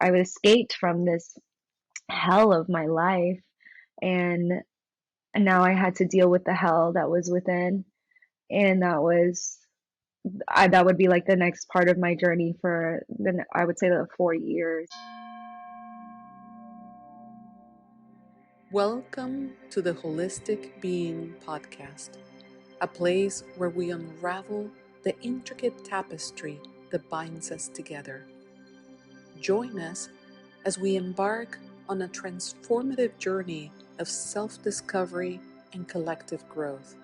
I escaped from this hell of my life, and now I had to deal with the hell that was within, and that would be like the next part of my journey for I would say the 4 years. Welcome to the Holistic Being Podcast, a place where we unravel the intricate tapestry that binds us together. Join us as we embark on a transformative journey of self-discovery and collective growth.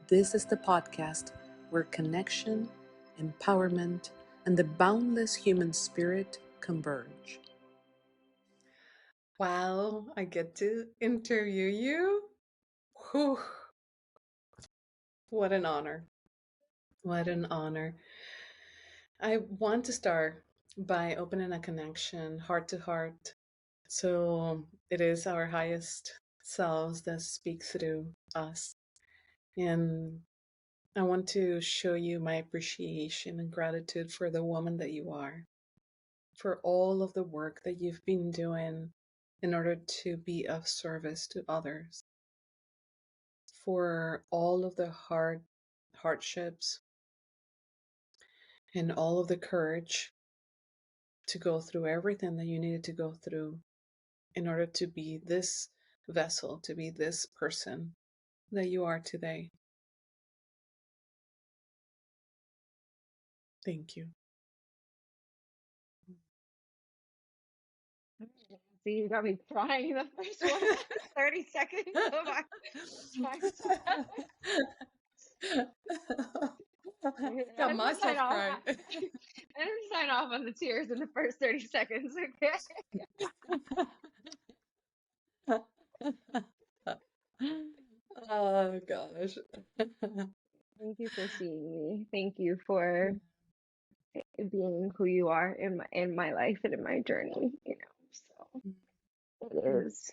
This is the podcast where connection, empowerment, and the boundless human spirit converge. Wow, I get to interview you. Whew, what an honor. What an honor. I want to start by opening a connection heart to heart. So it is our highest selves that speak through us. And I want to show you my appreciation and gratitude for the woman that you are, for all of the work that you've been doing in order to be of service to others, for all of the hardships and all of the courage to go through everything that you needed to go through in order to be this vessel, to be this person that you are today. Thank you. See, you got me crying the first 30 seconds of my time. Got I'm gonna sign myself off. crying. I'm gonna sign off on the tears in the first 30 seconds. Okay. Oh gosh. Thank you for seeing me. Thank you for being who you are in my life and in my journey. So it is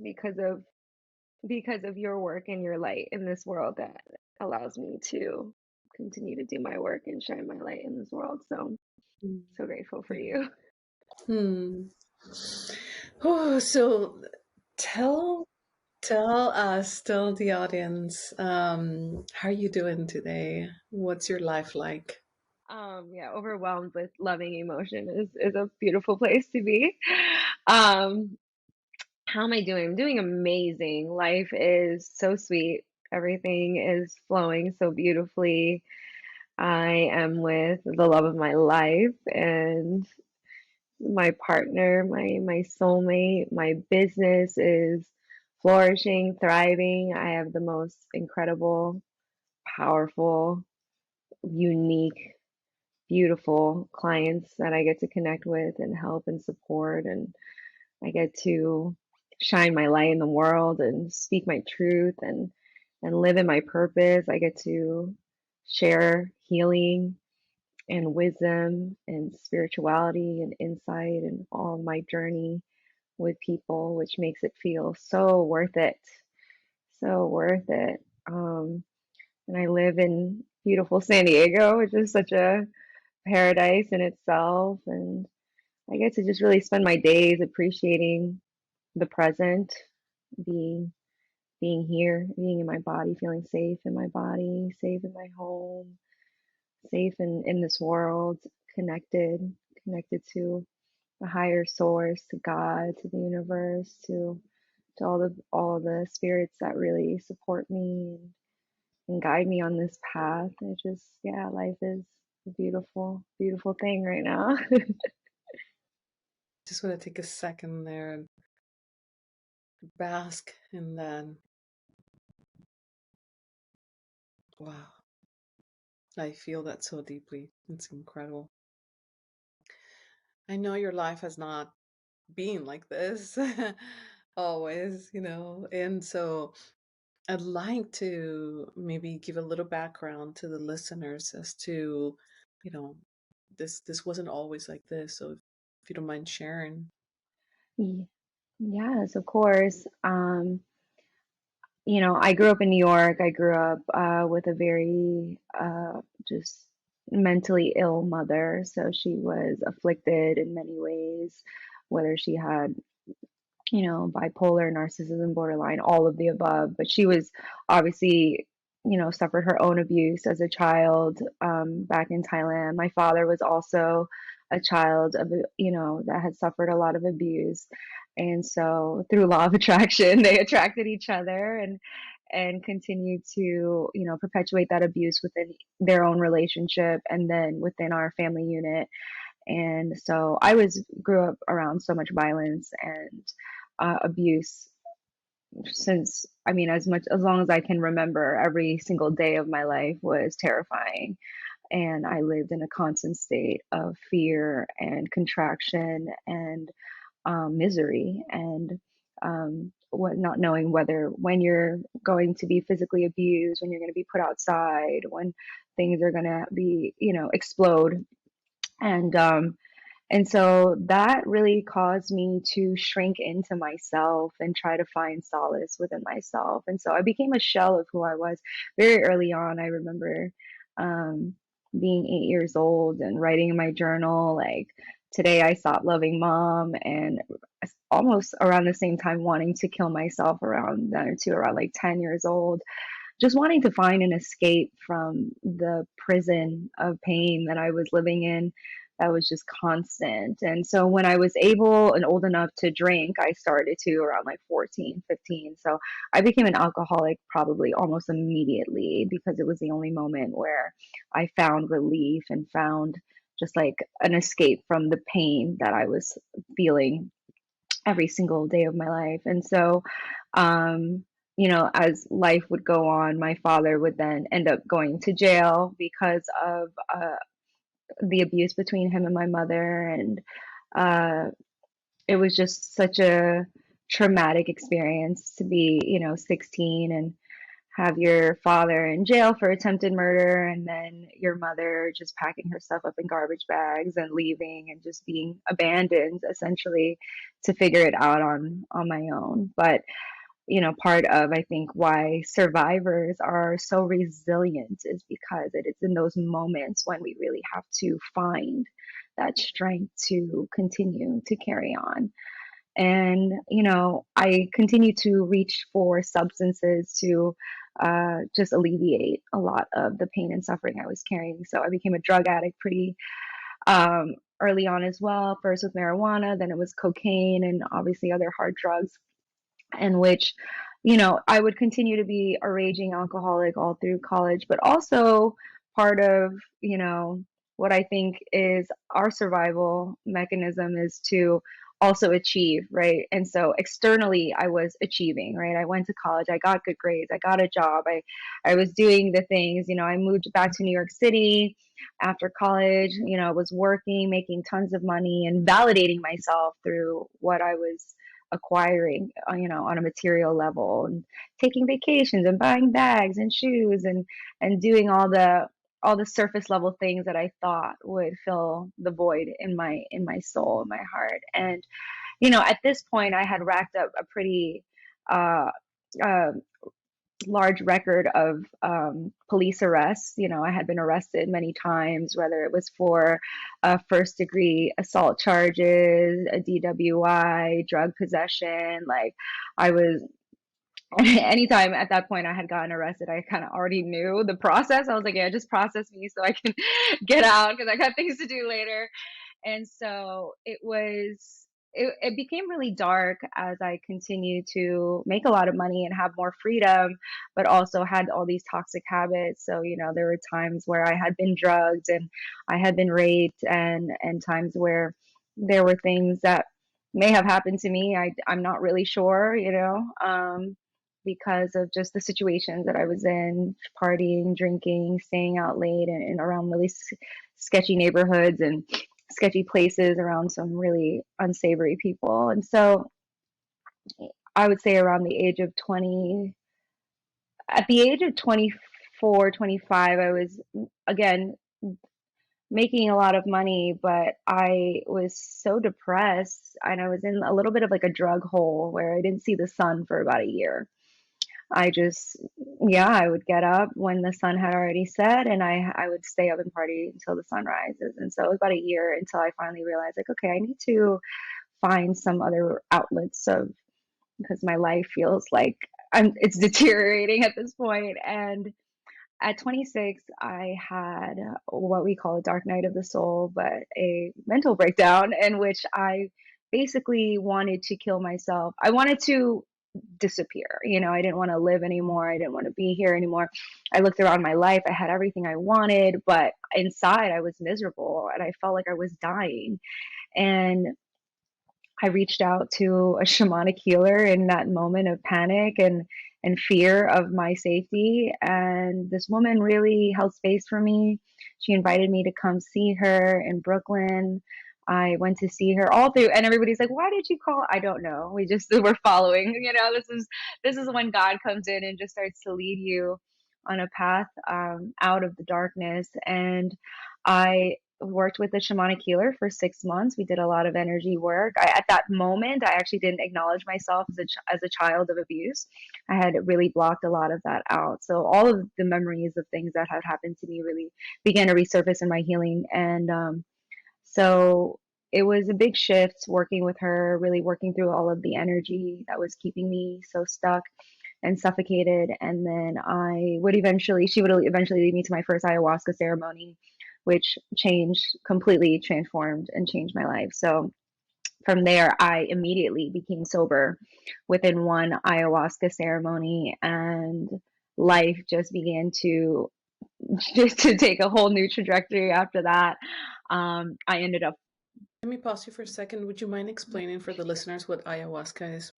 because of your work and your light in this world that allows me to continue to do my work and shine my light in this world. So so grateful for you. Hmm. Oh, so tell tell the audience, how are you doing today? What's your life like? Yeah, overwhelmed with loving emotion is a beautiful place to be. Um, how am I doing? I'm doing amazing. Life is so sweet. Everything is flowing so beautifully. I am with the love of my life and my partner, my soulmate. My business is flourishing, thriving. I have the most incredible, powerful, unique, beautiful clients that I get to connect with and help and support, and I get to shine my light in the world and speak my truth and live in my purpose. I get to share healing and wisdom and spirituality and insight and all of my journey with people, which makes it feel so worth it. So worth it. And I live in beautiful San Diego, which is such a paradise in itself. And I get to just really spend my days appreciating the present, being being here, being in my body, feeling safe in my body, safe in my home, safe in this world, connected to a higher source, to God, to the universe, to all the spirits that really support me and guide me on this path. It just, yeah, life is a beautiful, beautiful thing right now. Just want to take a second there and bask in that. Wow, I feel that so deeply. It's incredible. I know your life has not been like this always, and so I'd like to maybe give a little background to the listeners as to, you know, this wasn't always like this. So if you don't mind sharing. Yes, of course. I grew up in New York. I grew up with a very just mentally ill mother. So she was afflicted in many ways, whether she had, bipolar, narcissism, borderline, all of the above. But she was obviously, suffered her own abuse as a child back in Thailand. My father was also a child of, that had suffered a lot of abuse. And so through law of attraction, they attracted each other and continued to, perpetuate that abuse within their own relationship and then within our family unit. And so grew up around so much violence and abuse since, I mean, as long as I can remember, every single day of my life was terrifying. And I lived in a constant state of fear and contraction and misery and what not knowing whether when you're going to be physically abused, when you're going to be put outside, when things are going to be, explode. And and so that really caused me to shrink into myself and try to find solace within myself. And so I became a shell of who I was very early on. I remember um, being 8 years old and writing in my journal, like, today I stopped loving mom, and almost around the same time wanting to kill myself around then too, around like 10 years old, just wanting to find an escape from the prison of pain that I was living in that was just constant. And so when I was able and old enough to drink, I started to around like 14, 15. So I became an alcoholic probably almost immediately because it was the only moment where I found relief and found just like an escape from the pain that I was feeling every single day of my life. And so, as life would go on, my father would then end up going to jail because of the abuse between him and my mother. And uh, it was just such a traumatic experience to be, 16 and have your father in jail for attempted murder and then your mother just packing her stuff up in garbage bags and leaving and just being abandoned essentially to figure it out on my own. But part of, I think, why survivors are so resilient is because it is in those moments when we really have to find that strength to continue to carry on. And, I continue to reach for substances to just alleviate a lot of the pain and suffering I was carrying. So I became a drug addict pretty early on as well, first with marijuana, then it was cocaine and obviously other hard drugs, in which, I would continue to be a raging alcoholic all through college, but also part of, what I think is our survival mechanism is to also achieve, right? And so externally, I was achieving, right? I went to college, I got good grades, I got a job, I was doing the things, I moved back to New York City after college, was working, making tons of money and validating myself through what I was acquiring, on a material level, and taking vacations and buying bags and shoes and doing all the surface level things that I thought would fill the void in my soul, in my heart. And at this point, I had racked up a pretty uh, uh, large record of police arrests. I had been arrested many times, whether it was for first degree assault charges, a DWI, drug possession. Like, I was, anytime at that point I had gotten arrested, I kind of already knew the process. I was like, yeah, just process me so I can get out because I got things to do later. And so it became really dark as I continued to make a lot of money and have more freedom, but also had all these toxic habits. So, there were times where I had been drugged and I had been raped, and times where there were things that may have happened to me. I'm not really sure, because of just the situations that I was in, partying, drinking, staying out late and around really sketchy neighborhoods and sketchy places around some really unsavory people. And so I would say around the age of 20, at the age of 24, 25, I was again making a lot of money, but I was so depressed and I was in a little bit of like a drug hole where I didn't see the sun for about a year. I just, yeah, I would get up when the sun had already set, and I would stay up and party until the sun rises. And so it was about a year until I finally realized, like, okay, I need to find some other outlets of, because my life feels like it's deteriorating at this point. And at 26, I had what we call a dark night of the soul, but a mental breakdown in which I basically wanted to kill myself. I wanted to disappear. You know, I didn't want to live anymore. I didn't want to be here anymore. I looked around my life. I had everything I wanted, but inside I was miserable and I felt like I was dying. And I reached out to a shamanic healer in that moment of panic and fear of my safety. And this woman really held space for me. She invited me to come see her in Brooklyn. I went to see her all through, and everybody's like, "Why did you call?" I don't know. We just were following. You know, this is when God comes in and just starts to lead you on a path out of the darkness. And I worked with a shamanic healer for 6 months. We did a lot of energy work. At that moment, I actually didn't acknowledge myself as a child of abuse. I had really blocked a lot of that out. So all of the memories of things that had happened to me really began to resurface in my healing. And so it was a big shift working with her, really working through all of the energy that was keeping me so stuck and suffocated. And then she would eventually lead me to my first ayahuasca ceremony, which completely transformed and changed my life. So from there, I immediately became sober within one ayahuasca ceremony, and life just began to just to take a whole new trajectory after that. I ended up Let me pause you for a second. Would you mind explaining for the listeners what ayahuasca is?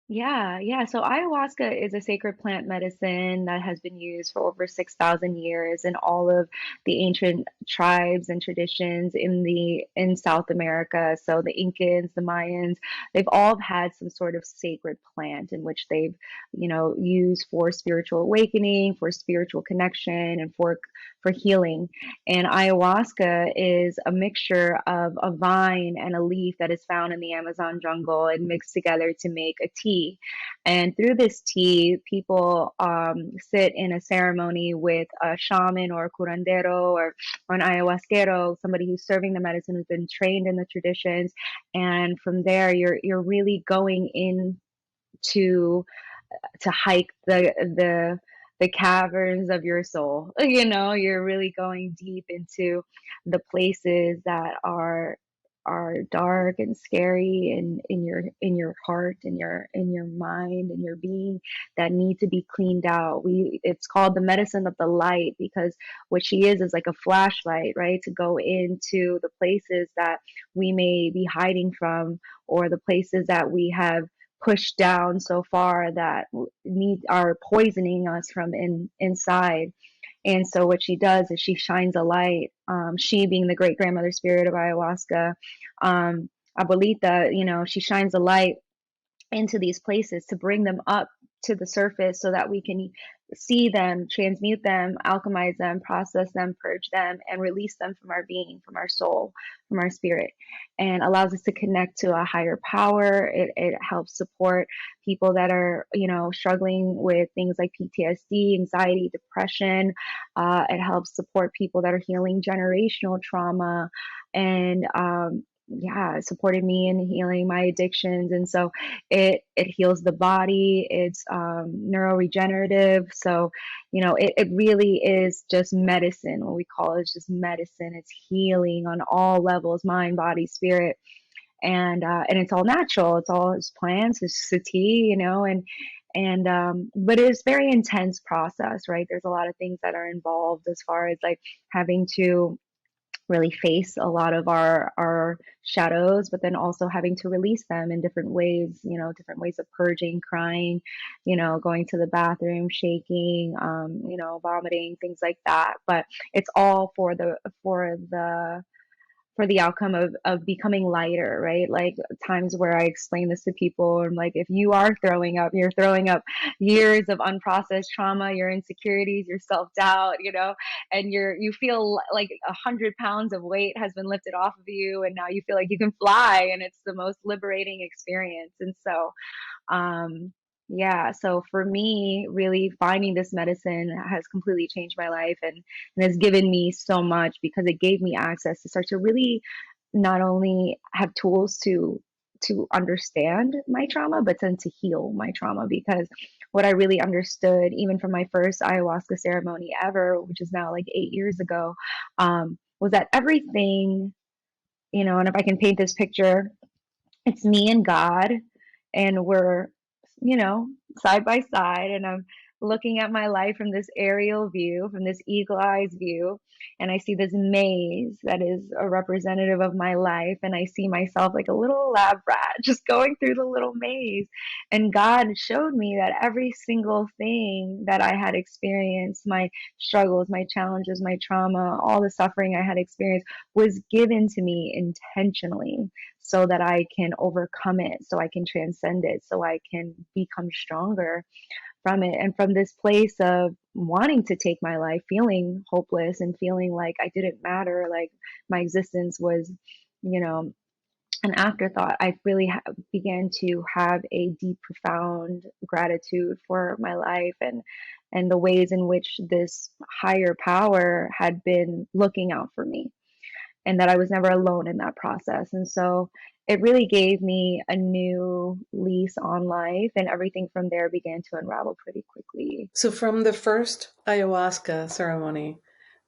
Yeah, yeah. So ayahuasca is a sacred plant medicine that has been used for over 6,000 years in all of the ancient tribes and traditions in South America. So the Incans, the Mayans, they've all had some sort of sacred plant in which they've, used for spiritual awakening, for spiritual connection, and for healing. And ayahuasca is a mixture of a vine and a leaf that is found in the Amazon jungle and mixed together to make a tea. And through this tea, people sit in a ceremony with a shaman or a curandero or an ayahuasquero, somebody who's serving the medicine, who's been trained in the traditions. And from there, you're really going in to hike the caverns of your soul. You know, you're really going deep into the places that are dark and scary in your heart, in your mind, in your being, that need to be cleaned out. It's called the medicine of the light, because what she is like a flashlight, right, to go into the places that we may be hiding from, or the places that we have pushed down so far that are poisoning us from inside. And so what she does is she shines a light. She being the great grandmother spirit of ayahuasca, abuelita, she shines a light into these places to bring them up to the surface so that we can see them, transmute them, alchemize them, process them, purge them, and release them from our being, from our soul, from our spirit, and allows us to connect to a higher power. It helps support people that are, struggling with things like PTSD, anxiety, depression. It helps support people that are healing generational trauma, and yeah, it supported me in healing my addictions. And so it heals the body. It's neuroregenerative. So, it really is just medicine. What we call it is just medicine. It's healing on all levels: mind, body, spirit. And it's all natural. It's plants. It's tea, and but it's very intense process, right? There's a lot of things that are involved, as far as like having to really face a lot of our shadows, but then also having to release them in different ways, different ways of purging, crying, going to the bathroom, shaking, vomiting, things like that. But it's all for the outcome of becoming lighter, right? Like times where I explain this to people, and like, if you are throwing up, you're throwing up years of unprocessed trauma, your insecurities, your self-doubt, and you feel like 100 pounds of weight has been lifted off of you, and now you feel like you can fly, and it's the most liberating experience. And so, Yeah, so for me, really finding this medicine has completely changed my life, and has given me so much because it gave me access to start to really not only have tools to understand my trauma, but then to heal my trauma. Because what I really understood, even from my first ayahuasca ceremony ever, which is now like 8 years ago, was that everything, and if I can paint this picture, it's me and God, and we're, you know, side by side, and I'm looking at my life from this aerial view, from this eagle eyes view, and I see this maze that is a representative of my life, and I see myself like a little lab rat just going through the little maze. And God showed me that every single thing that I had experienced, my struggles, my challenges, my trauma, all the suffering I had experienced, was given to me intentionally so that I can overcome it, so I can transcend it, so I can become stronger from it. And from this place of wanting to take my life, feeling hopeless and feeling like I didn't matter, like my existence was, you know, an afterthought, I really began to have a deep, profound gratitude for my life, and the ways in which this higher power had been looking out for me, and that I was never alone in that process. And so it really gave me a new lease on life, and everything from there began to unravel pretty quickly. So from the first ayahuasca ceremony,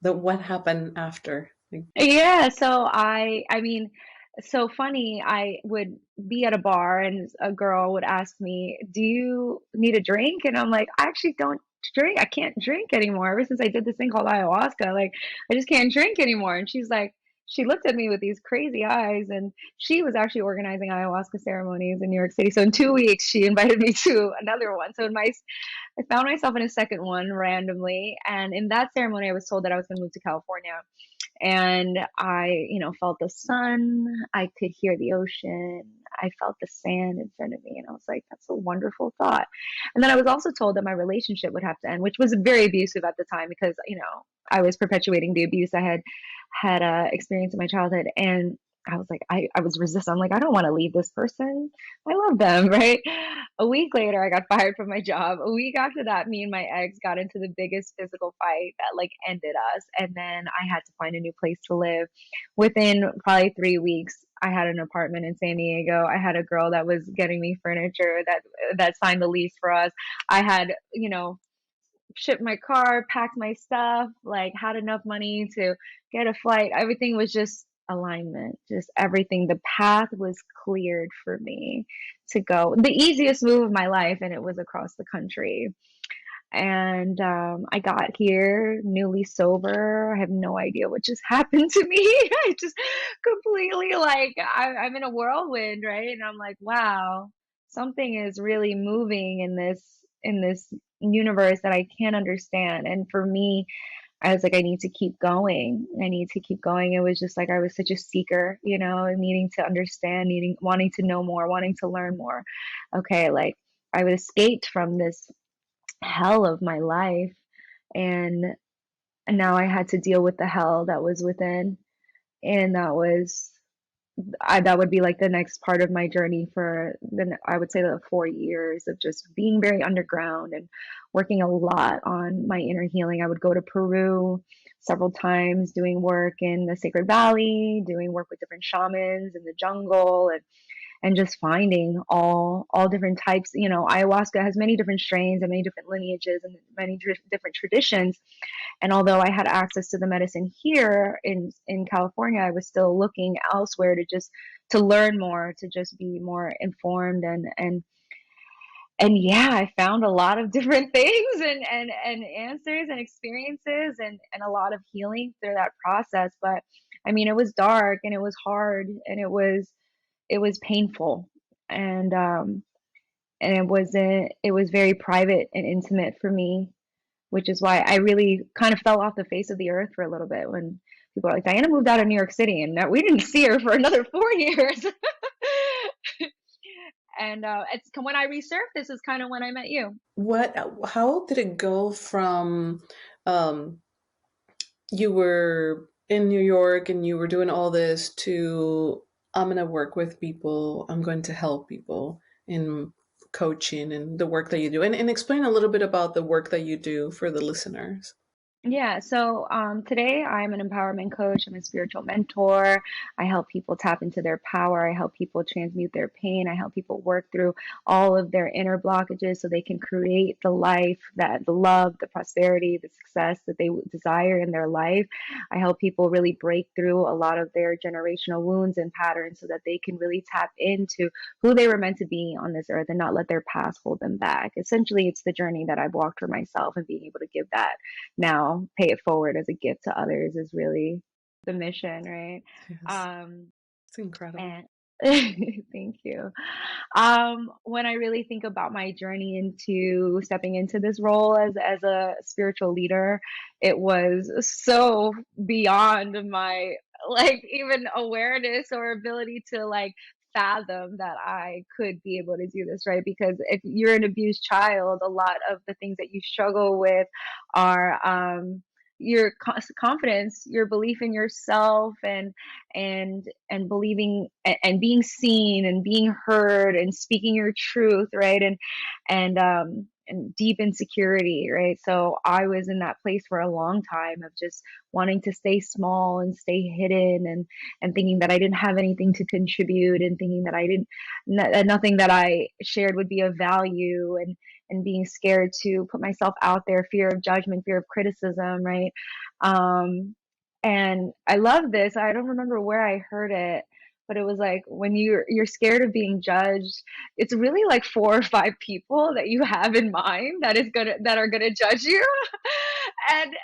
the what happened after? Like, Yeah, so I mean, so funny, I would be at a bar and a girl would ask me, "Do you need a drink?" And I'm like, "I actually don't drink. I can't drink anymore. Ever since I did this thing called ayahuasca, like I just can't drink anymore." And she's like, she looked at me with these crazy eyes, and she was actually organizing ayahuasca ceremonies in New York City. So in 2 weeks, she invited me to another one. So I found myself in a second one randomly, and in that ceremony, I was told that I was going to move to California, and I, felt the sun. I could hear the ocean. I felt the sand in front of me. And I was like, that's a wonderful thought. And then I was also told that my relationship would have to end, which was very abusive at the time because, I was perpetuating the abuse I had experienced in my childhood. And I was like, I was resistant. I'm like, I don't want to leave this person. I love them, right? A week later, I got fired from my job. A week after that, me and my ex got into the biggest physical fight that like ended us. And then I had to find a new place to live. Within probably 3 weeks, I had an apartment in San Diego. I had a girl that was getting me furniture that signed the lease for us. I had, shipped my car, packed my stuff, like had enough money to get a flight. Everything was just alignment, just everything. The path was cleared for me to go. The easiest move of my life, and it was across the country. And I got here newly sober. I have no idea what just happened to me. I just completely like I'm in a whirlwind, right? And I'm like, wow, something is really moving in this universe that I can't understand. And for me, I was like, I need to keep going. I need to keep going. It was just like I was such a seeker, needing to understand, wanting to know more, wanting to learn more. Okay, like I was escaped from this hell of my life, and now I had to deal with the hell that was within, and that would be like the next part of my journey for I would say the 4 years of just being very underground and working a lot on my inner healing. I would go to Peru several times doing work in the Sacred Valley, doing work with different shamans in the jungle, and just finding all different types. Ayahuasca has many different strains and many different lineages and many different traditions. And although I had access to the medicine here in California, I was still looking elsewhere to learn more, to just be more informed, and yeah, I found a lot of different things, and answers and experiences, and a lot of healing through that process. But I mean, it was dark and it was hard and it was painful, and it was very private and intimate for me, which is why I really kind of fell off the face of the earth for a little bit when people are like, Diana moved out of New York City, and we didn't see her for another 4 years. And it's when I resurfaced is kind of when I met you. what? How did it go from um, you were in New York and you were doing all this to I'm going to work with people, I'm going to help people in coaching and the work that you do, and explain a little bit about the work that you do for the listeners. Yeah, so today I'm an empowerment coach. I'm a spiritual mentor. I help people tap into their power. I help people transmute their pain. I help people work through all of their inner blockages so they can create the life, that the love, the prosperity, the success that they desire in their life. I help people really break through a lot of their generational wounds and patterns so that they can really tap into who they were meant to be on this earth and not let their past hold them back. Essentially, it's the journey that I've walked for myself and being able to give that now, pay it forward as a gift to others is really the mission, right? Yes, Um, it's incredible. and thank you. When I really think about my journey into stepping into this role as a spiritual leader, it was so beyond my like even awareness or ability to like fathom that I could be able to do this, right? Because if you're an abused child, a lot of the things that you struggle with are your confidence, your belief in yourself, and believing and being seen and being heard and speaking your truth, right? And deep insecurity, right? So I was in that place for a long time of just wanting to stay small and stay hidden, and thinking that I didn't have anything to contribute, and thinking that I didn't nothing that I shared would be of value, and being scared to put myself out there, fear of judgment, fear of criticism, right? Um, and I love this. I don't remember where I heard it, but it was like when you're scared of being judged, it's really like four or five people that you have in mind that are gonna judge you. And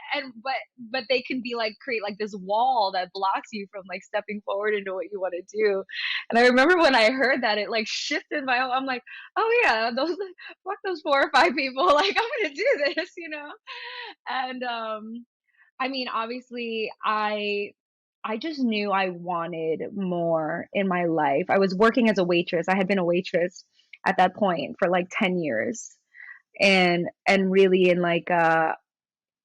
but they can be like create like this wall that blocks you from like stepping forward into what you want to do. And I remember when I heard that, it like shifted my whole, I'm like, oh yeah, those fuck those four or five people. Like I'm gonna do this, you know? And I mean, obviously, I just knew I wanted more in my life. I was working as a waitress. I had been a waitress at that point for like 10 years. And really in like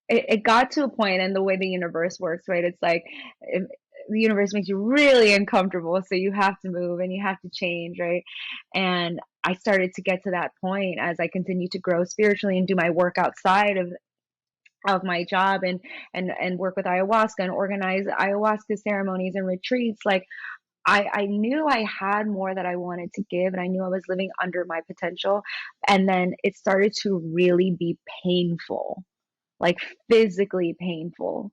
it got to a point, and the way the universe works, right? It's like if, the universe makes you really uncomfortable, so you have to move and you have to change, right? And I started to get to that point as I continued to grow spiritually and do my work outside of my job, and work with ayahuasca and organize ayahuasca ceremonies and retreats. Like I knew I had more that I wanted to give, and I knew I was living under my potential. And then it started to really be painful, like physically painful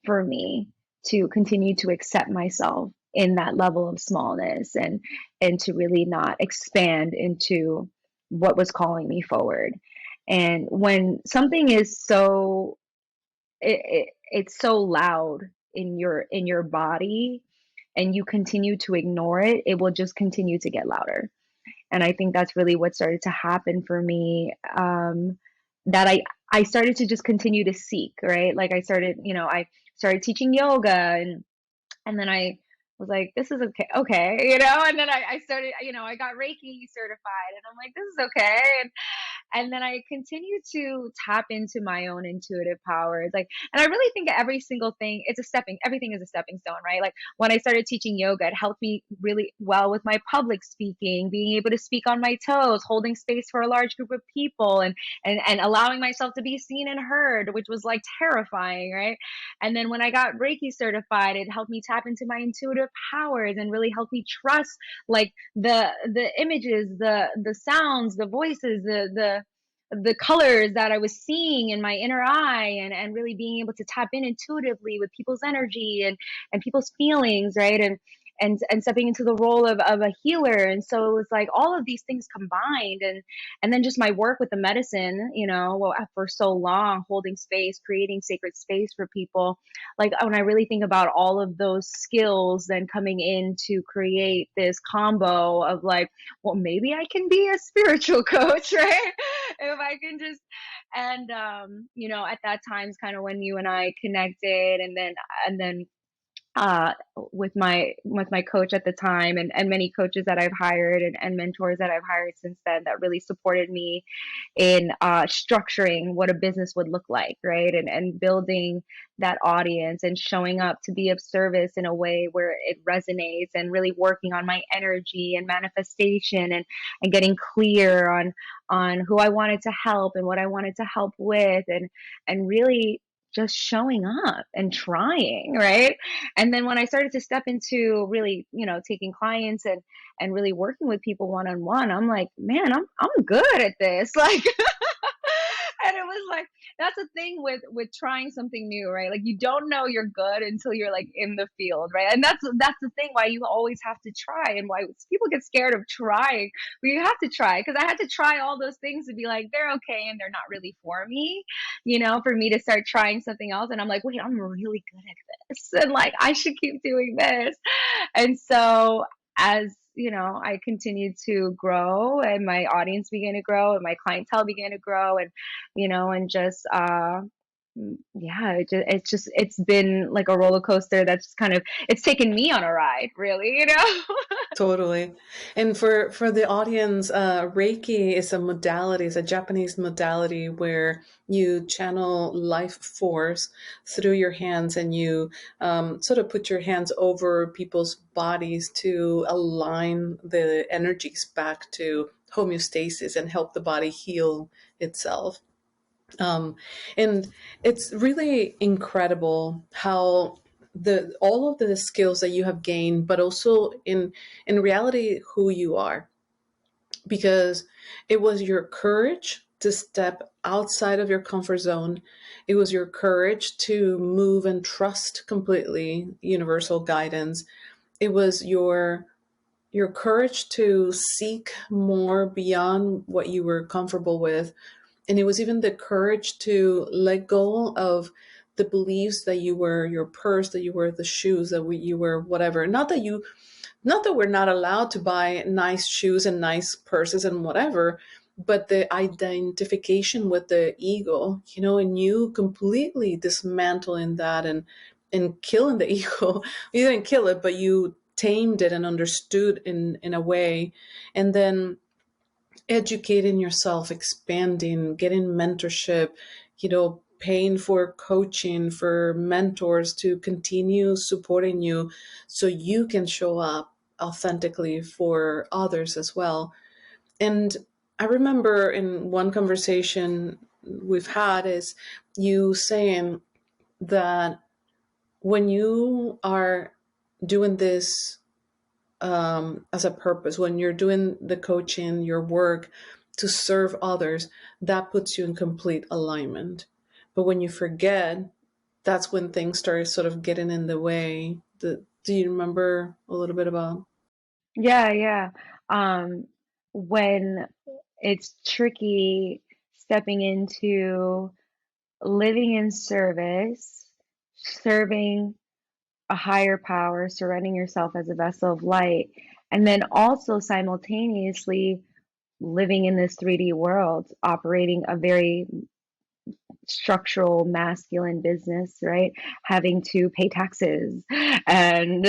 for me to continue to accept myself in that level of smallness, and to really not expand into what was calling me forward. And when something is so it's so loud in your body, and you continue to ignore it, it will just continue to get louder. And I think that's really what started to happen for me. That I started to just continue to seek, right? Like I started teaching yoga, and then I was like, this is okay, you know. And then I started, I got Reiki certified, and I'm like, this is okay. And then I continue to tap into my own intuitive powers. Like, and I really think every single thing, everything is a stepping stone, right? Like when I started teaching yoga, it helped me really well with my public speaking, being able to speak on my toes, holding space for a large group of people, and allowing myself to be seen and heard, which was like terrifying, right? And then when I got Reiki certified, it helped me tap into my intuitive powers and really helped me trust like the images, the sounds, the voices, the colors that I was seeing in my inner eye, and really being able to tap in intuitively with people's energy and people's feelings, right? And stepping into the role of a healer. And so it was like all of these things combined, and then just my work with the medicine, for so long, holding space, creating sacred space for people. Like when I really think about all of those skills then coming in to create this combo of like, well, maybe I can be a spiritual coach, right? If I can just, and at that time's kind of when you and I connected, and then with my coach at the time, and many coaches that I've hired, and mentors that I've hired since then that really supported me in structuring what a business would look like, right? And building that audience and showing up to be of service in a way where it resonates, and really working on my energy and manifestation, and getting clear on who I wanted to help and what I wanted to help with, and really just showing up and trying, right? And then when I started to step into really, taking clients, and really working with people one on one, I'm like, man, I'm good at this. Like, and it was like, that's the thing with trying something new, right? Like, you don't know you're good until you're like in the field, right? And that's the thing why you always have to try, and why people get scared of trying. But you have to try, because I had to try all those things to be like, they're okay and they're not really for me, for me to start trying something else. And I'm like, wait, I'm really good at this, and like, I should keep doing this. And so, as I continued to grow, and my audience began to grow, and my clientele began to grow, and just yeah, it's been like a roller coaster that's kind of, it's taken me on a ride, really. Totally. And for the audience, Reiki is a modality, it's a Japanese modality where you channel life force through your hands, and you sort of put your hands over people's bodies to align the energies back to homeostasis and help the body heal itself. Um, and it's really incredible how the all of the skills that you have gained, but also in reality who you are, because it was your courage to step outside of your comfort zone. It was your courage to move and trust completely universal guidance. It was your courage to seek more beyond what you were comfortable with. And it was even the courage to let go of the beliefs that you were your purse, that you were the shoes, that you were whatever. Not that we're not allowed to buy nice shoes and nice purses and whatever, but the identification with the ego, and you completely dismantling that, and killing the ego. You didn't kill it, but you tamed it and understood in a way. And then educating yourself, expanding, getting mentorship, paying for coaching, for mentors to continue supporting you so you can show up authentically for others as well. And I remember in one conversation we've had is you saying that when you are doing this as a purpose, when you're doing the coaching, your work to serve others, that puts you in complete alignment. But when you forget, that's when things start sort of getting in the way. Do you remember a little bit about? Yeah, yeah. um when it's tricky stepping into living in service, serving a higher power, surrendering yourself as a vessel of light, and then also simultaneously living in this 3D world, operating a very structural masculine business, right? Having to pay taxes and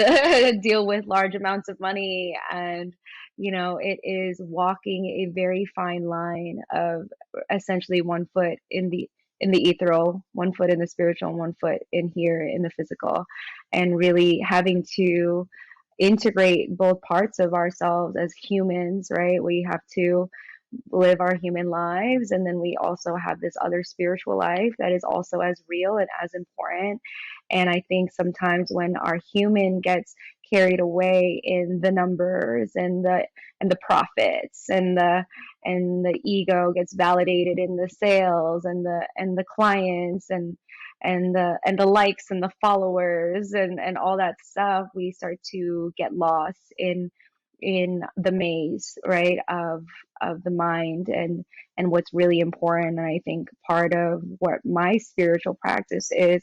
deal with large amounts of money. And, it is walking a very fine line of essentially one foot in the ethereal, one foot in the spiritual, and one foot in here in the physical, and really having to integrate both parts of ourselves as humans, right? We have to live our human lives, and then we also have this other spiritual life that is also as real and as important. And I think sometimes when our human gets carried away in the numbers, and the profits, and the ego gets validated in the sales, and the clients, and the likes and the followers, and all that stuff, we start to get lost in the maze, right, of the mind, and what's really important. And I think part of what my spiritual practice is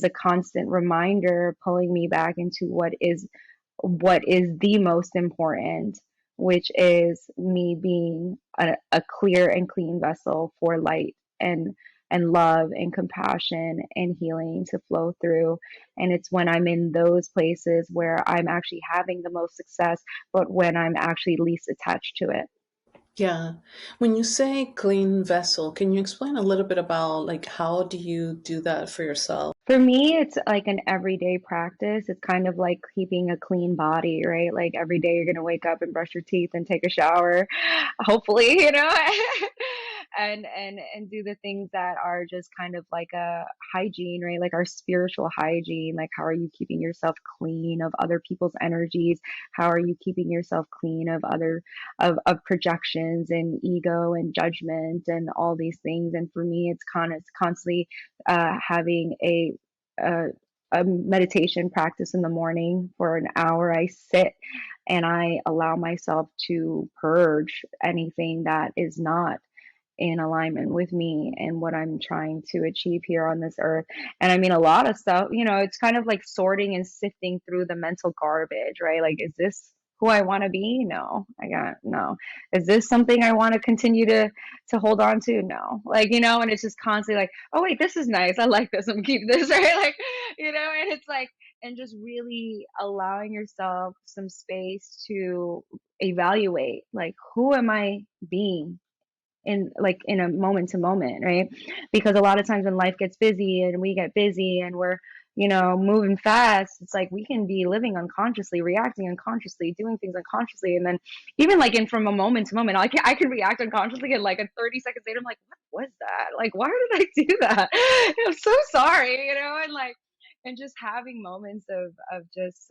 a constant reminder, pulling me back into what is the most important, which is me being a clear and clean vessel for light, and and love and compassion and healing to flow through. And it's when I'm in those places where I'm actually having the most success, but when I'm actually least attached to it. Yeah. When you say clean vessel, can you explain a little bit about like how do you do that for yourself? For me, it's like an everyday practice. It's kind of like keeping a clean body, right? Like every day you're going to wake up and brush your teeth and take a shower, hopefully, and do the things that are just kind of like a hygiene, right? Like our spiritual hygiene. Like how are you keeping yourself clean of other people's energies? How are you keeping yourself clean of other of projections and ego and judgment and all these things? And for me, it's constantly having a a meditation practice in the morning for an hour. I sit and I allow myself to purge anything that is not in alignment with me and what I'm trying to achieve here on this earth. And I mean, a lot of stuff, it's kind of like sorting and sifting through the mental garbage, right? Like, is this who I want to be? No, no. Is this something I want to continue to hold on to? No. Like, and it's just constantly like, oh wait, this is nice. I like this. I'm gonna keep this, right? Like, and it's like, and just really allowing yourself some space to evaluate, like, who am I being in a moment to moment, right? Because a lot of times when life gets busy and we get busy and we're moving fast, it's like we can be living unconsciously, reacting unconsciously, doing things unconsciously, and then even like in from a moment to moment, I can react unconsciously, and like a 30 seconds later I'm like, what was that? Like, why did I do that? I'm so sorry, and like, and just having moments of just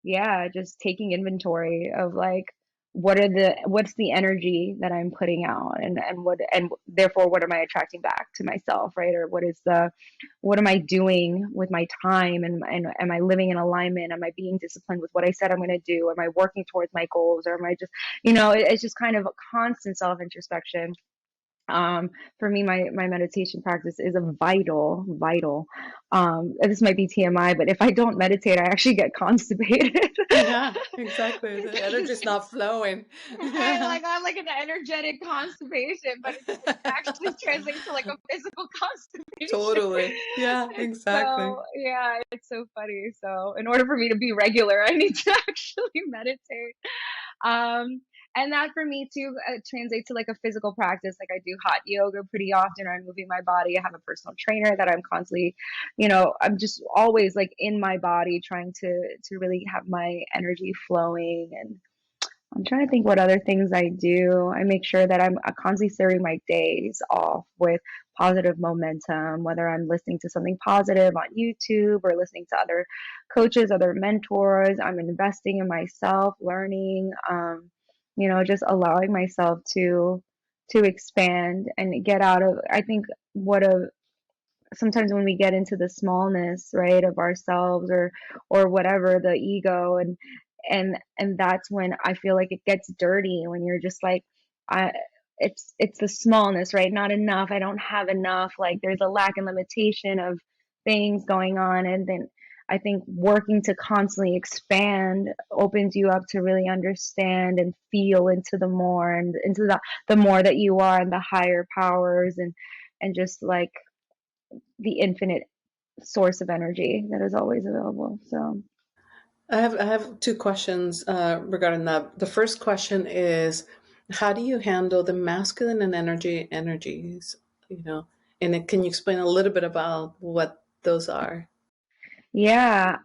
yeah, just taking inventory of like, what's the energy that I'm putting out, and therefore what am I attracting back to myself, right? Or what am I doing with my time, and am I living in alignment? Am I being disciplined with what I said I'm going to do? Am I working towards my goals, or am I just, it's just kind of a constant self introspection. um for me, my meditation practice is a vital. This might be TMI, but if I don't meditate I actually get constipated. Yeah, exactly. The Because energy's not flowing. Yeah. I'm like an energetic constipation, but it actually translates to like a physical constipation. Totally. Yeah, exactly. So yeah, it's so funny. So in order for me to be regular, I need to actually meditate. Um, and that for me too translates to like a physical practice. Like I do hot yoga pretty often, or I'm moving my body. I have a personal trainer that I'm constantly, I'm just always like in my body trying to really have my energy flowing. And I'm trying to think what other things I do. I make sure that I'm constantly starting my days off with positive momentum, whether I'm listening to something positive on YouTube or listening to other coaches, other mentors. I'm investing in myself, learning, just allowing myself to expand and get out of, I think, what a sometimes when we get into the smallness, right, of ourselves, or whatever, the ego, and that's when I feel like it gets dirty, when you're just like, I it's the smallness, right? Not enough. I don't have enough. Like there's a lack and limitation of things going on, and then I think working to constantly expand opens you up to really understand and feel into the more, and into the more that you are, and the higher powers, and just like the infinite source of energy that is always available. So, I have two questions regarding that. The first question is, how do you handle the masculine and energies? You know, and can you explain a little bit about what those are? yeah.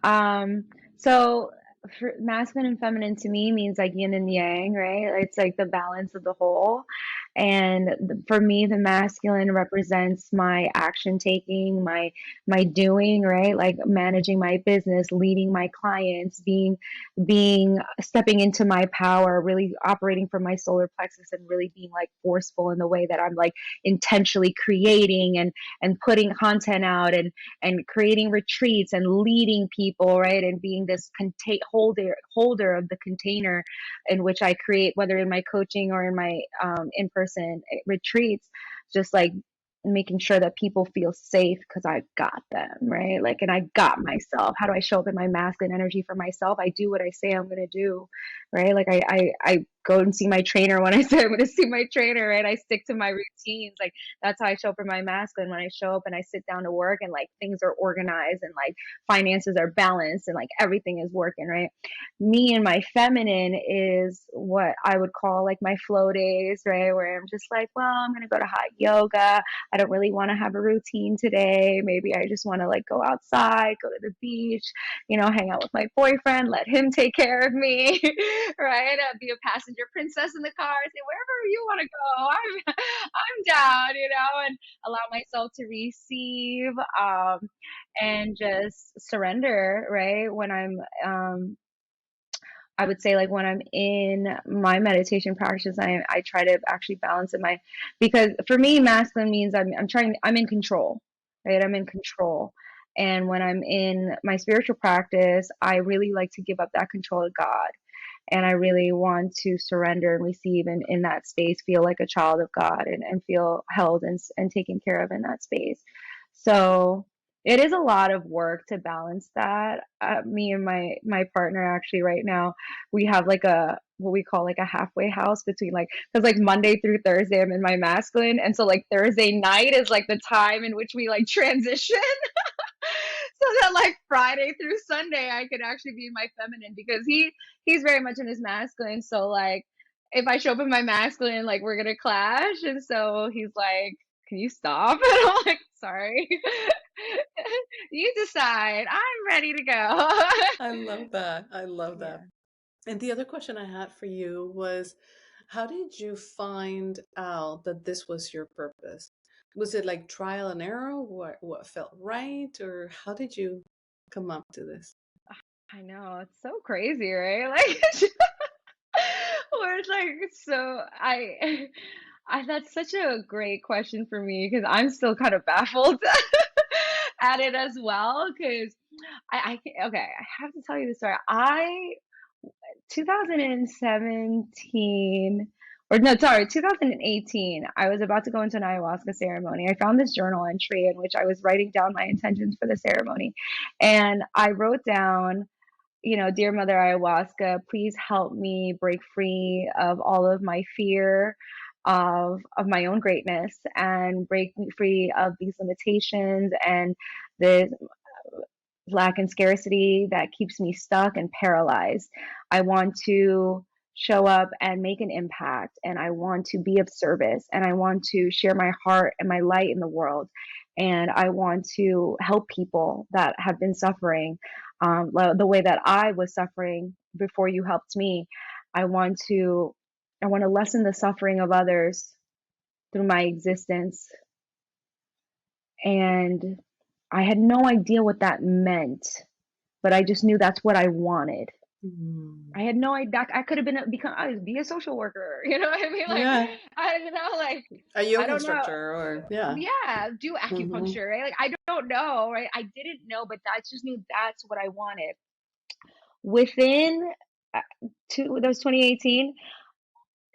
So for masculine and feminine to me means like yin and yang, right? It's like the balance of the whole. And for me, the masculine represents my action taking, my doing, right? Like managing my business, leading my clients, being stepping into my power, really operating from my solar plexus, and really being like forceful in the way that I'm like intentionally creating and putting content out, and creating retreats and leading people, right? And being this holder of the container in which I create, whether in my coaching or in my in person retreats, just like making sure that people feel safe because I got them, right? Like, and I got myself. How do I show up in my masculine energy for myself? I do what I say I'm going to do, right? Like I go and see my trainer when I say I'm going to see my trainer, right? I stick to my routines. Like that's how I show up for my masculine. When I show up and I sit down to work and like things are organized and like finances are balanced and like everything is working, right? Me and my feminine is what I would call like my flow days, right? Where I'm just like, well, I'm going to go to hot yoga. I don't really want to have a routine today. Maybe I just want to like go outside, go to the beach, hang out with my boyfriend, let him take care of me, right? Be a passenger princess in the car, say wherever you want to go, I'm down, and allow myself to receive, and just surrender, right? When I would say like when I'm in my meditation practice, I try to actually balance it because for me, masculine means I'm in control, right? I'm in control. And when I'm in my spiritual practice, I really like to give up that control to God. And I really want to surrender and receive in that space, feel like a child of God and feel held and taken care of in that space. So it is a lot of work to balance that. Me and my partner actually right now, we have like what we call like a halfway house between like, because like Monday through Thursday I'm in my masculine, and so like Thursday night is like the time in which we like transition so that like Friday through Sunday I could actually be my feminine, because he's very much in his masculine. So like if I show up in my masculine, like we're gonna clash. And so he's like, can you stop? And I'm like, sorry. You decide. I'm ready to go. I love that. I love that. Yeah. And the other question I had for you was, how did you find out that this was your purpose? Was it like trial and error? What felt right? Or how did you come up to this? I know, it's so crazy, right? Like where it's like, so I that's such a great question for me, because I'm still kind of baffled at it as well. Because okay, I have to tell you the story. 2017, or no, sorry, 2018, I was about to go into an ayahuasca ceremony. I found this journal entry in which I was writing down my intentions for the ceremony. And I wrote down, dear Mother Ayahuasca, please help me break free of all of my fear of my own greatness, and break me free of these limitations and the lack and scarcity that keeps me stuck and paralyzed. I want to show up and make an impact, and I want to be of service, and I want to share my heart and my light in the world, and I want to help people that have been suffering, the way that I was suffering before you helped me. I want to I want to lessen the suffering of others through my existence. And I had no idea what that meant, but I just knew that's what I wanted. Mm. I had no idea. I could have be a social worker. You know what I mean? Like, Yeah, I don't know, like, a I yoga don't know. instructor, or yeah. Yeah, do Hmm. acupuncture, right? Like, I don't know, right? I didn't know, but I just knew that's what I wanted. Within uh, that was 2018.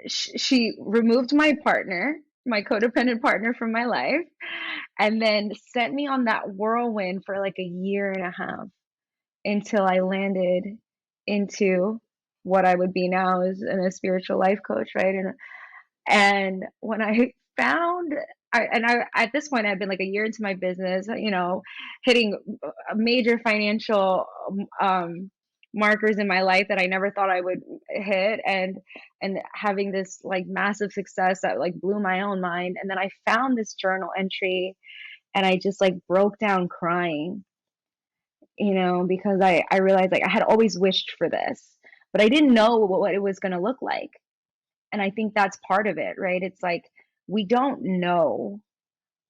She removed my partner, my codependent partner, from my life, and then sent me on that whirlwind for like a year and a half until I landed into what I would be now as a spiritual life coach, right? And when I found, I at this point I'd been like a year into my business, hitting major financial um, markers in my life that I never thought I would hit, and having this like massive success that like blew my own mind. And then I found this journal entry, and I just like broke down crying, because I realized like I had always wished for this, but I didn't know what it was going to look like. And I think that's part of it, right? It's like we don't know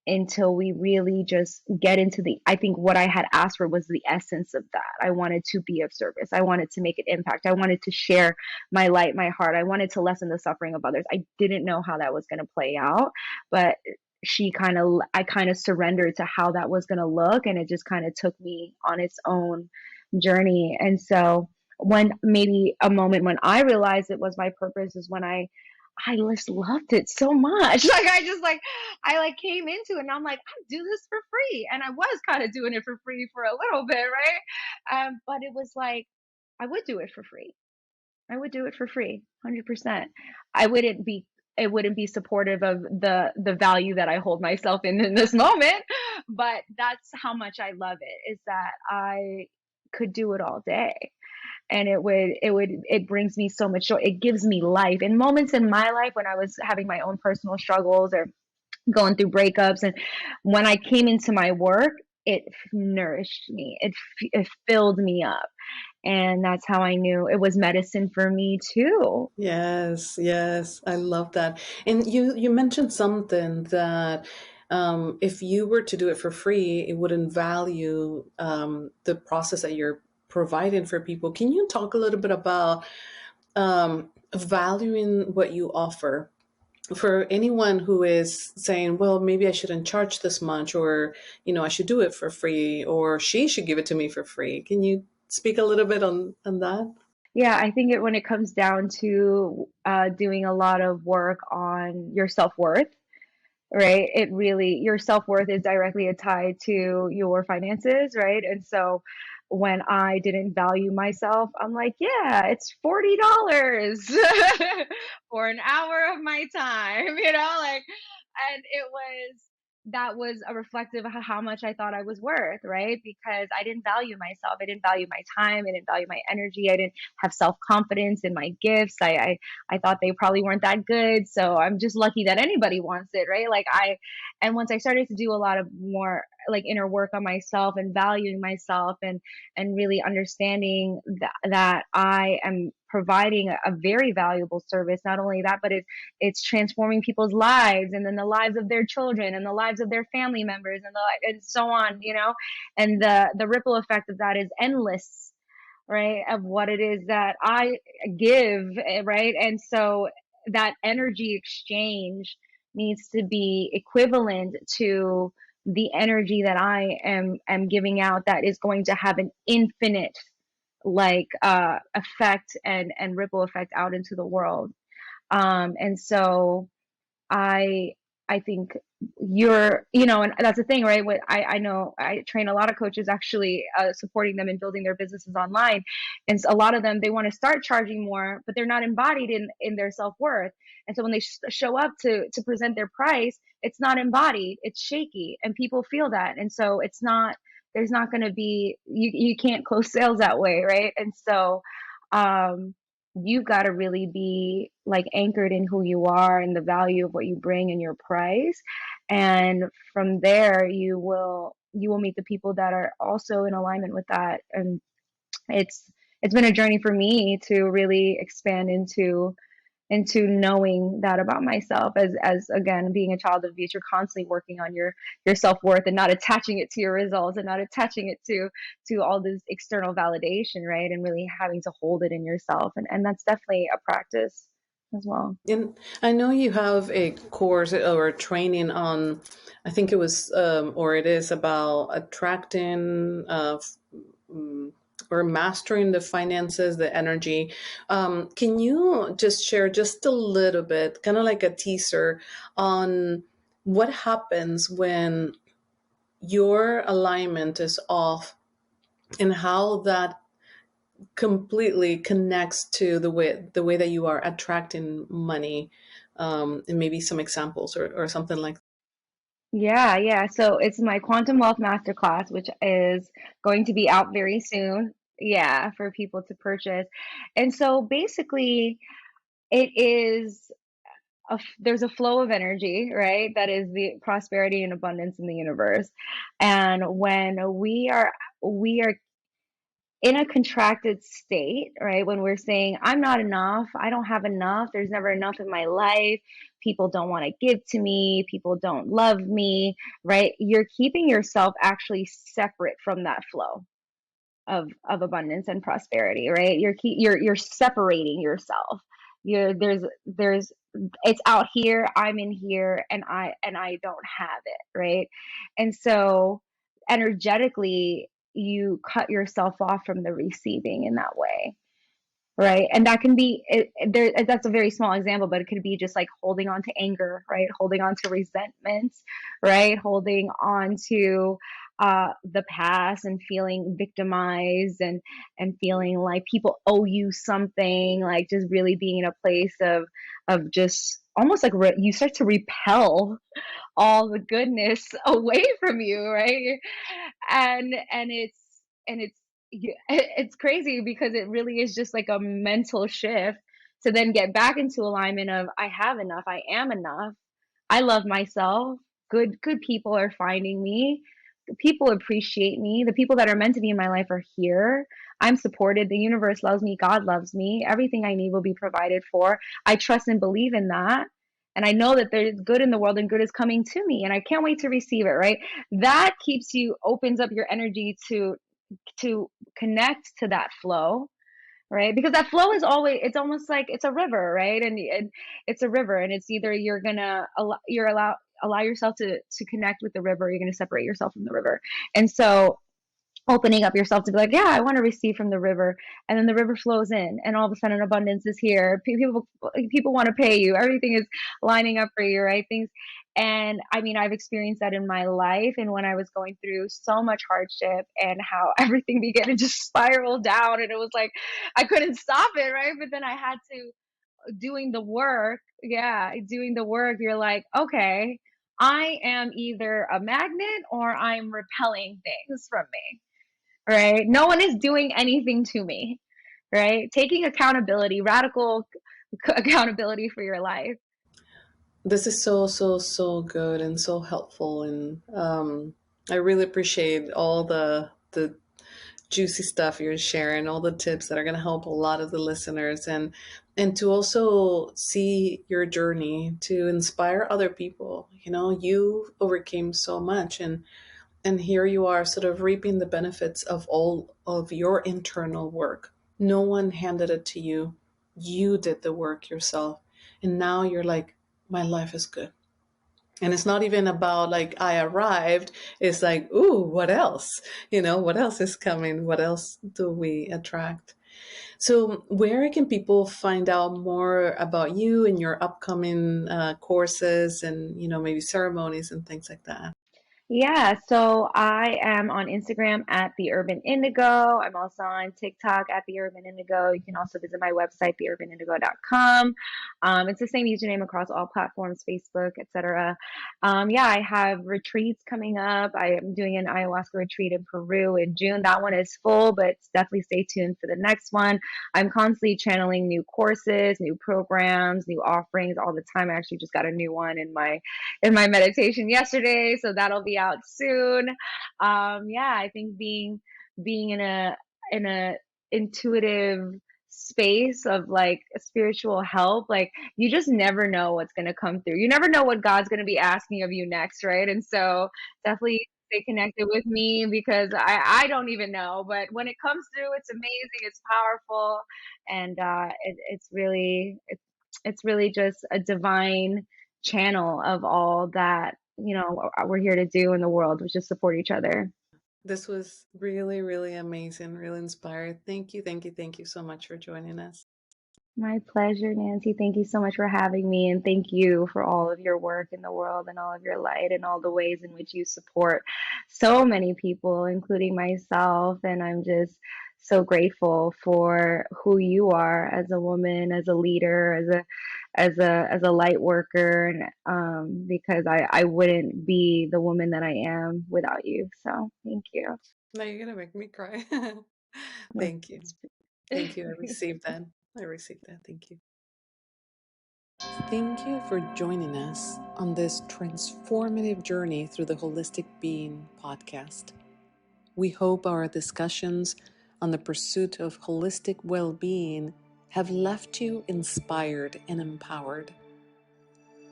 until we really just get into I think what I had asked for was the essence of that. I wanted to be of service. I wanted to make an impact. I wanted to share my light, my heart. I wanted to lessen the suffering of others. I didn't know how that was going to play out, but I kind of surrendered to how that was going to look. And it just kind of took me on its own journey. And so when maybe a moment when I realized it was my purpose is when I just loved it so much. Like I like came into it and I'm like, I do this for free. And I was kind of doing it for free for a little bit, right? But it was like I would do it for free. I would do it for free, 100%. I wouldn't be it wouldn't be supportive of the value that I hold myself in this moment, but that's how much I love it, is that I could do it all day. And it brings me so much joy. It gives me life. In moments in my life when I was having my own personal struggles or going through breakups, and when I came into my work, it nourished me. It filled me up, and that's how I knew it was medicine for me too. Yes, yes, I love that. And you mentioned something that if you were to do it for free, it wouldn't value the process that you're providing for people. Can you talk a little bit about valuing what you offer? For anyone who is saying, well, maybe I shouldn't charge this much, or, I should do it for free, or she should give it to me for free. Can you speak a little bit on that? Yeah, I think when it comes down to doing a lot of work on your self worth, right? It really, your self worth is directly tied to your finances, right? And so when I didn't value myself, I'm like, yeah, it's $40 for an hour of my time, like, and that was a reflective of how much I thought I was worth, right? Because I didn't value myself. I didn't value my time. I didn't value my energy. I didn't have self confidence in my gifts. I thought they probably weren't that good. So I'm just lucky that anybody wants it, right? And once I started to do a lot of more like inner work on myself and valuing myself, and really understanding that I am providing a very valuable service. Not only that, but it's transforming people's lives, and then the lives of their children and the lives of their family members, and so on, and the ripple effect of that is endless, right? Of what it is that I give, right? And so that energy exchange needs to be equivalent to the energy that I am giving out, that is going to have an infinite effect and ripple effect out into the world. And so I I think and that's the thing, right? What I know, I train a lot of coaches actually, supporting them in building their businesses online, and a lot of them, they want to start charging more, but they're not embodied in their self worth, and so when they show up to present their price, it's not embodied, it's shaky, and people feel that, and so it's not. There's not going to be you can't close sales that way, right? And so, um, you've got to really be like anchored in who you are and the value of what you bring and your price, and from there you will meet the people that are also in alignment with that. And it's been a journey for me to really expand into knowing that about myself, as again, being a child of abuse, you're constantly working on your self-worth, and not attaching it to your results, and not attaching it to all this external validation, right? And really having to hold it in yourself, and that's definitely a practice as well. And I know you have a course or a training on, I think it was, or it is about attracting or mastering the finances, the energy. Can you just share just a little bit, kind of like a teaser, on what happens when your alignment is off, and how that completely connects to the way that you are attracting money, and maybe some examples or something like that. Yeah, yeah. So it's my Quantum Wealth Masterclass, which is going to be out very soon. Yeah, for people to purchase. And so basically, it is there's a flow of energy, right? That is the prosperity and abundance in the universe. And when we are in a contracted state, right? When we're saying, I'm not enough, I don't have enough, there's never enough in my life, people don't want to give to me, people don't love me, right? You're keeping yourself actually separate from that flow of abundance and prosperity, right? You're separating yourself. There's it's out here, I'm in here, and I don't have it, right? And so energetically you cut yourself off from the receiving in that way, right? And that can be there. That's a very small example, but it could be just like holding on to anger, right? Holding on to resentments, right? Holding on to the past and feeling victimized and feeling like people owe you something, like just really being in a place of just almost like you start to repel all the goodness away from you, right? And it's crazy because it really is just like a mental shift to then get back into alignment of I have enough, I am enough, I love myself, good people are finding me, people appreciate me, the people that are meant to be in my life are here, I'm supported, the universe loves me, God loves me, everything I need will be provided for, I trust and believe in that, and I know that there's good in the world and good is coming to me and I can't wait to receive it, right? That keeps you, opens up your energy to connect to that flow, right? Because that flow is always, it's almost like it's a river, right? And it's a river, and it's either you're gonna allow yourself to connect with the river, or you're gonna separate yourself from the river. And so opening up yourself to be like, yeah, I want to receive from the river, and then the river flows in, and all of a sudden abundance is here. People want to pay you. Everything is lining up for you, right? Things, and I mean, I've experienced that in my life, and when I was going through so much hardship, and how everything began to just spiral down, and it was like I couldn't stop it, right? But then I had to doing the work. Yeah, doing the work. You're like, okay, I am either a magnet or I'm repelling things from me, right? No one is doing anything to me, right? Taking accountability, radical accountability for your life. This is so, so, so good and so helpful. And I really appreciate all the juicy stuff you're sharing, all the tips that are going to help a lot of the listeners, and to also see your journey to inspire other people. You know, you overcame so much, and here you are sort of reaping the benefits of all of your internal work. No one handed it to you. You did the work yourself. And now you're like, my life is good. And it's not even about like I arrived. It's like, ooh, what else? You know, what else is coming? What else do we attract? So, where can people find out more about you and your upcoming courses and, you know, maybe ceremonies and things like that? Yeah, so I am on Instagram at the Urban Indigo. I'm also on TikTok at the Urban Indigo. You can also visit my website, theurbanindigo.com. It's the same username across all platforms, Facebook, etc. Yeah, I have retreats coming up. I am doing an ayahuasca retreat in Peru in June. That one is full, but definitely stay tuned for the next one. I'm constantly channeling new courses, new programs, new offerings all the time. I actually just got a new one in my meditation yesterday, so that'll be out soon. Yeah, I think being in a intuitive space of like spiritual help, like you just never know what's going to come through. You never know what God's going to be asking of you next, right? And so definitely stay connected with me because I don't even know, but when it comes through, it's amazing, it's powerful, and it's really just a divine channel of all that, we're here to do in the world, which is support each other. This was really, really amazing, really inspired. Thank you, thank you, thank you so much for joining us. My pleasure, Nancy. Thank you so much for having me. And thank you for all of your work in the world and all of your light and all the ways in which you support so many people, including myself. And I'm just so grateful for who you are as a woman, as a leader, as a light worker. And because I wouldn't be the woman that I am without you. So thank you. Now you're gonna make me cry. Thank you. Thank you. I received that. I received that. Thank you. Thank you for joining us on this transformative journey through the Holistic Being podcast. We hope our discussions on the pursuit of holistic well being have left you inspired and empowered.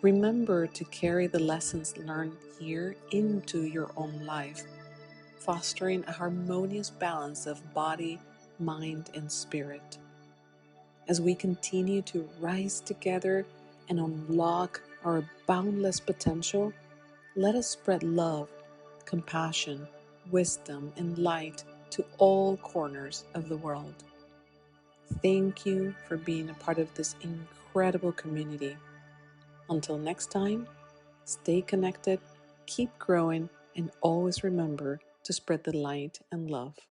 Remember to carry the lessons learned here into your own life, fostering a harmonious balance of body, mind, and spirit. As we continue to rise together and unlock our boundless potential, let us spread love, compassion, wisdom, and light to all corners of the world. Thank you for being a part of this incredible community. Until next time, stay connected, keep growing, and always remember to spread the light and love.